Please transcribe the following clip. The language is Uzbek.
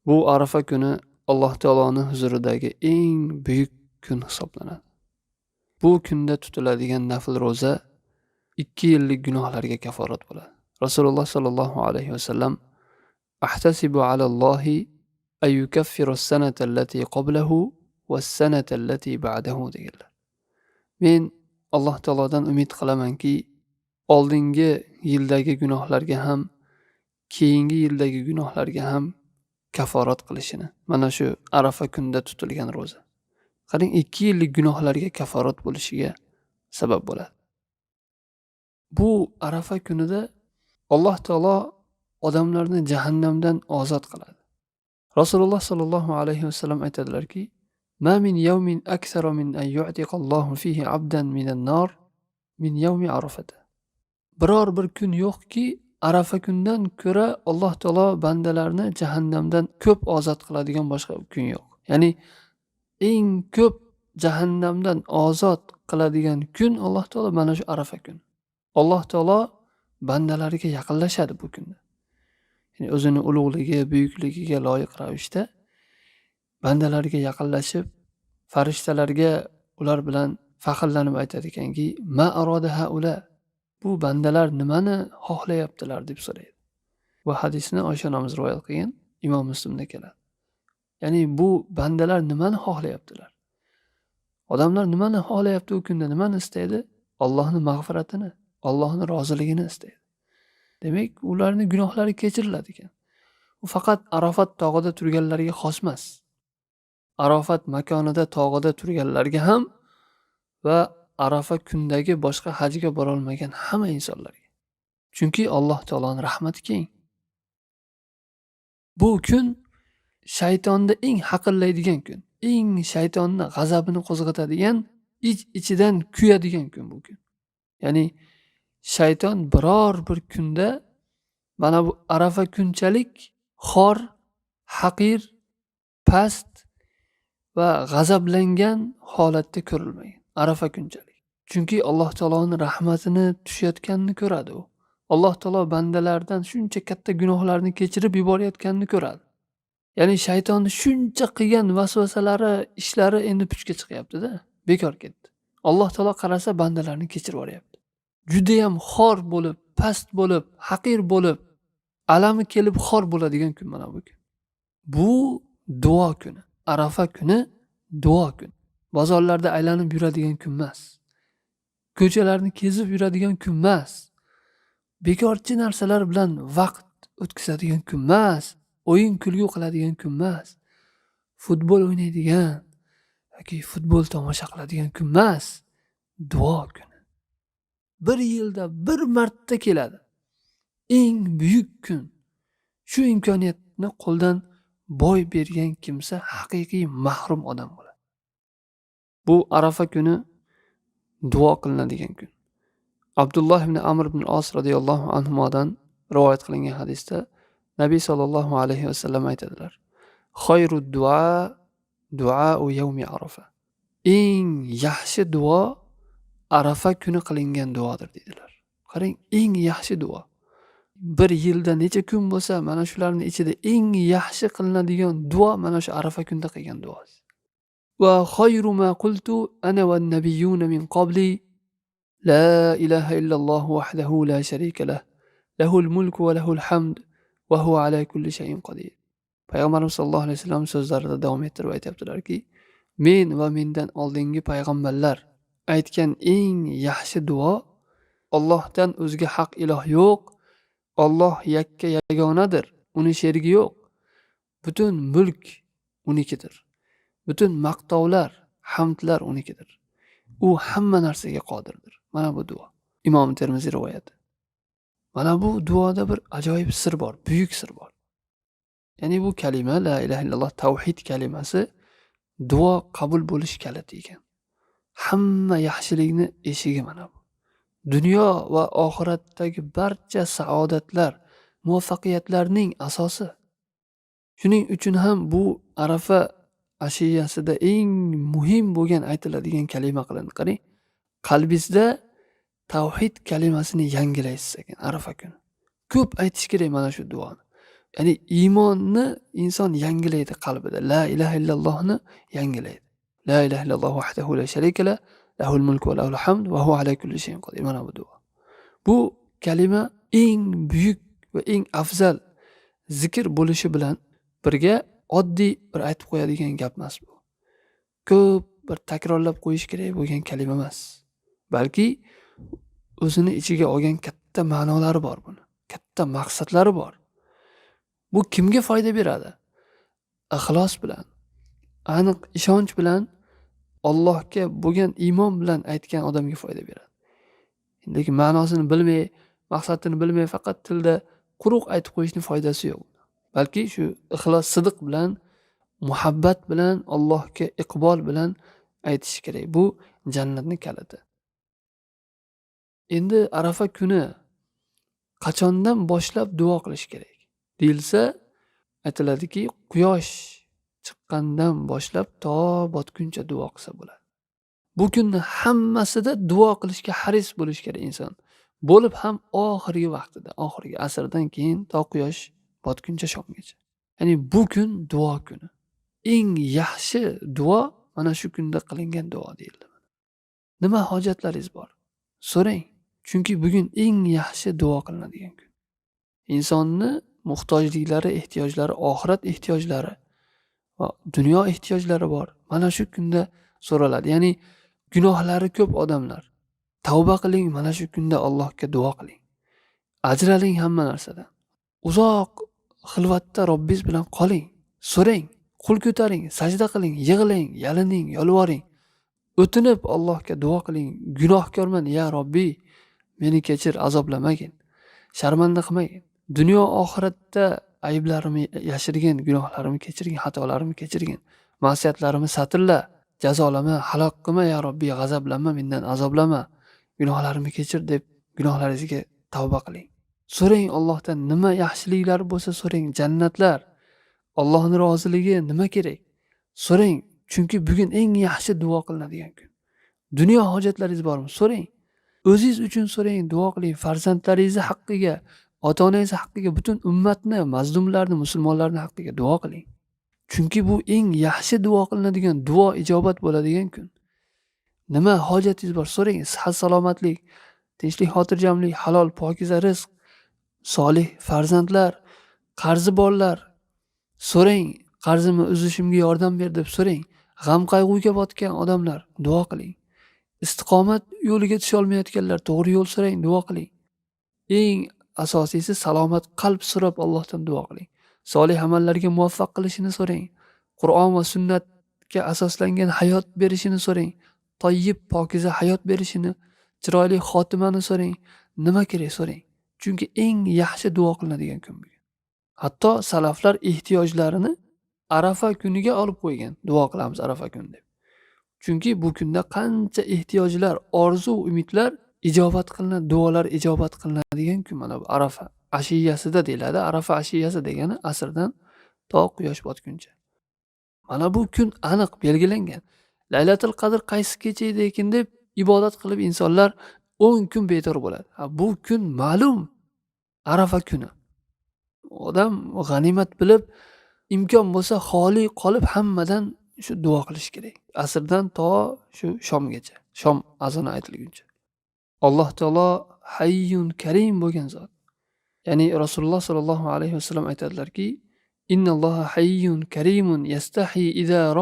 Bu Arafa kuni Alloh taoloning huzuridagi eng buyuk kun hisoblanadi. Bu kunda tutiladigan nafl ro'za 2 yillik gunohlarga kaforat bo'ladi. Rasululloh sallallohu alayhi vasallam ahtasibu alallohi ay yukaffira as-sanata allati qablahu was-sanata allati ba'dahu deganlar. Men Alloh taolodan umid qilamanki, oldingi yildagi gunohlarga ham, keyingi yildagi gunohlarga ham kaforat qilishini. Mana shu Arafa kunida tutilgan ro'za. Qarang, 2 yillik gunohlarga kaforat bo'lishiga sabab bo'ladi. Bu Arafa kunida Alloh taolo odamlarni jahannamdan ozod qiladi. Rasululloh sallallohu alayhi vasallam aytadilarki: "Ma min yawmin akthara min an yu'tiqa Allohu fihi 'abdan minan nar min yawmi Arafata." Biror bir kun yo'qki, Arafa kundan ko'ra Alloh taolo bandalarni jahannamdan ko'p ozod qiladigan boshqa kun yo'q. Ya'ni eng ko'p jahannamdan ozod qiladigan kun Alloh taolo mana shu Arafa kuni. Alloh taolo bandalariga yaqinlashadi bu kunda. Ya'ni o'zini ulug'ligi, buyukligiga loyiq ravishda bandalariga yaqinlashib, farishtalarga ular bilan faxrlanib aytadi ekanki: "Ma aroda haula." Bu bandalar nimani xohlayaptilar deb so'raydi. Bu hadisni Oysha onamiz rivoyat qilgan, Imom Muslimda keladi. Ya'ni bu bandalar nimani xohlayaptilar? Odamlar nimani xohlayapti u kunda? Nimani istaydi? Allohning mag'firatini, Allohning roziligini istaydi. Demak, ularning gunohlari kechiriladi ekan. U faqat Arafat tog'ida turganlarga xos emas. Arafat makonida tog'ida turganlarga ham va Arafa kundagi boshqa hajga bora olmagan hamma insonlarga. Chunki Alloh taoloning rahmati keng. Bu kun shaytonni eng haqillaydigan kun, eng shaytonni g'azabini qo'zg'atadigan, ichidan kuyadigan kun bu kun. Ya'ni shayton biror bir kunda mana bu Arafa kunchalik xor, haqir, past va g'azablangan holatda ko'rilmagan. Arafa kunchalik. Chunki Alloh taoloning rahmatini tushayotganini ko'radi u. Alloh taolo bandalardan shuncha katta gunohlarni kechirib yuborayotganini ko'radi. Ya'ni shaytonning shuncha qilgan vasvasalari, ishlari endi puchga chiqyapti-da, bekor ketdi. Alloh taolo qarasa bandalarni kechirib yuboryapti. Juda ham xor bo'lib, past bo'lib, haqir bo'lib, alami kelib xor bo'ladigan kun mana bu kun. Bu duo kuni. Arafa kuni duo kuni. Bozorlarda aylanib yuradigan kun emas. Ko'chalarni kezib yuradigan kun emas. Bekorchi narsalar bilan vaqt o'tkazadigan kun emas. O'yin kulgu qiladigan kun emas. Futbol o'ynaydigan yoki futbol tomosha qiladigan kun emas. Duo kuni. Bir yilda bir marta keladi. Eng buyuk kun. Shu imkoniyatni qo'ldan boy bergan kimsa haqiqiy mahrum odam bo'ladi. Bu Arafa kuni duo qilinadigan kun. Abdulloh ibn Amr ibn As radhiyallohu anhudan rivoyat qilingan hadisda Nabiy sallallohu alayhi vasallam aytadilar: "Xayrud du'a du'a'u yawmi Arafa." Eng yaxshi duo Arafa kuni qilingan duodir dedilar. Qarang, eng yaxshi duo. Bir yilda necha kun bo'lsa, mana shularning ichida eng yaxshi qilinadigan duo mana shu Arafa kunida qilgan duo. Va khayru ma qultu ana wan nabiyyuna min qabli la ilaha illalloh wahdahu la sharika lah lahul mulku va lahul hamd va huwa ala kulli shay'in qodir. Payg'ambarimiz sollallohu alayhi vasallam so'zlarida davom ettirib aytibdilarki, men va mendan oldingi payg'ambarlar aytgan eng yaxshi duo Allohdan o'zga haq iloh yo'q, Alloh yakka yagonadir, uni sherigi yo'q. Butun mulk unikidir. Butun maqtovlar, hamdlar unikidir. U hamma narsaga qodirdir. Mana bu duo. Imom Termiziy rivoyati. Mana bu duoda bir ajoyib sir bor, buyuk sir bor. Ya'ni bu kalima la ilaha illalloh tavhid kalimasi duo qabul bo'lish kaliti ekan. Hamma yaxshilikni eshigi mana bu. Dunyo va oxiratdagi barcha saodatlar, muvaffaqiyatlarning asosi. Shuning uchun ham bu Arafa ashiyasida eng muhim bo'lgan aytiladigan kalima qilindi. Qarang, qalbingizda tavhid kalimasini yangilaysiz ekan Arafa kuni. Ko'p aytish kerak mana shu duoni. Ya'ni iymonni inson yangilaydi qalbida. La ilaha illallohni yangilaydi. La ilaha illalloh vahdahu la sharika lah, lahul mulku va lahul hamd va huva ala kulli shay'in qodir. Mana bu duo. Bu kalima eng buyuk va eng afzal zikr bo'lishi bilan birga oddiy bir aytib qo'yadigan gap emas bu. Ko'p bir takrorlab qo'yish kerak bo'lgan kalima emas. Balki o'zini ichiga olgan katta ma'nolari bor buni. Katta maqsadlari bor. Bu kimga foyda beradi? Ixlos bilan, aniq ishonch bilan, Allohga bo'lgan iymon bilan aytgan odamga foyda beradi. Lekin ma'nosini bilmay, maqsadini bilmay faqat tilda quruq aytib qo'yishning foydasi yo'q. Balki shu ixlos, sidq bilan, muhabbat bilan, Allohga iqbol bilan aytish kerak. Bu jannatning kaliti. Endi Arafa kuni qachondan boshlab duo qilish kerak deyilsa, aytiladiki, quyosh chiqqandan boshlab to botguncha duo qilsa bo'ladi. Bu kunni hammasida duo qilishga haris bo'lish kerak inson. Bo'lib ham oxirgi vaqtida, oxirgi asrdan keyin to quyosh botguncha shomgacha. Ya'ni bu kun duo kuni. Eng yaxshi duo mana shu kunda qilingan duo deyildi. Nima hojatlaringiz bor? So'rang. Chunki bugun eng yaxshi duo qilinadigan kun. Insonni muhtojliklari, ehtiyojlari, oxirat ehtiyojlari va dunyo ehtiyojlari bor. Mana shu kunda so'raladi. Ya'ni gunohlari ko'p odamlar. Tavba qiling, mana shu kunda Allohga duo qiling. Ajraling hamma narsadan. Uzoq xilvatda Robbingiz bilan qoling. So'rang, qo'l ko'taring, sajda qiling, yig'lang, yalining, yolvoring. O'tinib Allohga duo qiling. Gunohkorman, ya Robbi, meni kechir, azoblamagin, sharmanda qilmagin. Dunyo oxiratda ayblarimni yashirgin, gunohlarimni kechirgin, xatolarimni kechirgin. Ma'siyatlarimni satrla, jazolama, halok qilma ya Robbi, g'azablanma, mendan azoblama. Gunohlarimni kechir deb gunohlaringizga tavba qiling. So'rang Allohdan nima yaxshiliklar bo'lsa so'rang, jannatlar, Allohning roziligi nima kerak? So'rang, chunki bugun eng yaxshi duo qilinadigan kun. Dunyo hojatlaringiz bormi? So'rang. O'zingiz uchun so'rang, duo qiling, farzandlaringiz haqqiga, ota-onangiz haqqiga, butun ummatni, mazlumlarni, musulmonlarning haqqiga duo qiling. Chunki bu eng yaxshi duo qilinadigan, duo ijobat bo'ladigan kun. Nima hojatingiz bor? So'rang. Sihat, salomatlik, tinchlik, xotirjamlik, halol, pokiza rizq, solih farzandlar, qarzi borlar. So'rang, qarzimni uzishimga yordam ber deb so'rang. G'am qayg'uga botgan odamlar, duo qiling. Istiqomat yo'liga tusha olmayotganlar, to'g'ri yo'l so'rang, duo qiling. Eng asosiysi salomat qalb so'rab Allohdan duo qiling. Solih amallarga muvaffaq qilishini so'rang. Qur'on va sunnatga asoslangan hayot berishini so'rang. Toyyib, pokiza hayot berishini, chiroyli xotimani so'rang. Nima kerak so'rang. Chunki eng yaxshi duo qilinadigan kun bu. Hatto salaflar ehtiyojlarini Arafa kuniga olib qo'ygan. Duo qilamiz Arafa kuni deb. Chunki bu kunda qancha ehtiyojlar, orzu, umidlar ijobat qilinadi, duolar ijobat qilinadigan kun mana bu Arafa ashiyasida deyiladi. Arafa ashiyasi degani asrdan to quyosh botguncha. Mana bu kun aniq belgilangan. Laylatul Qadr qaysi kecha edi ekan deb ibodat qilib insonlar 10 kun betor bo'ladi. Bu kun ma'lum. Arafa kuni. Odam g'animat bilib imkon bo'lsa xoli qolib hammadan shu duo qilish kerak. Asrdan to shu shomgacha, shom azoni aytilguncha. Alloh taolo hayyun karim bo'lgan zot. Ya'ni Rasululloh sollallohu alayhi vasallam aytadilarki, innalloha hayyun karimun yastahi idza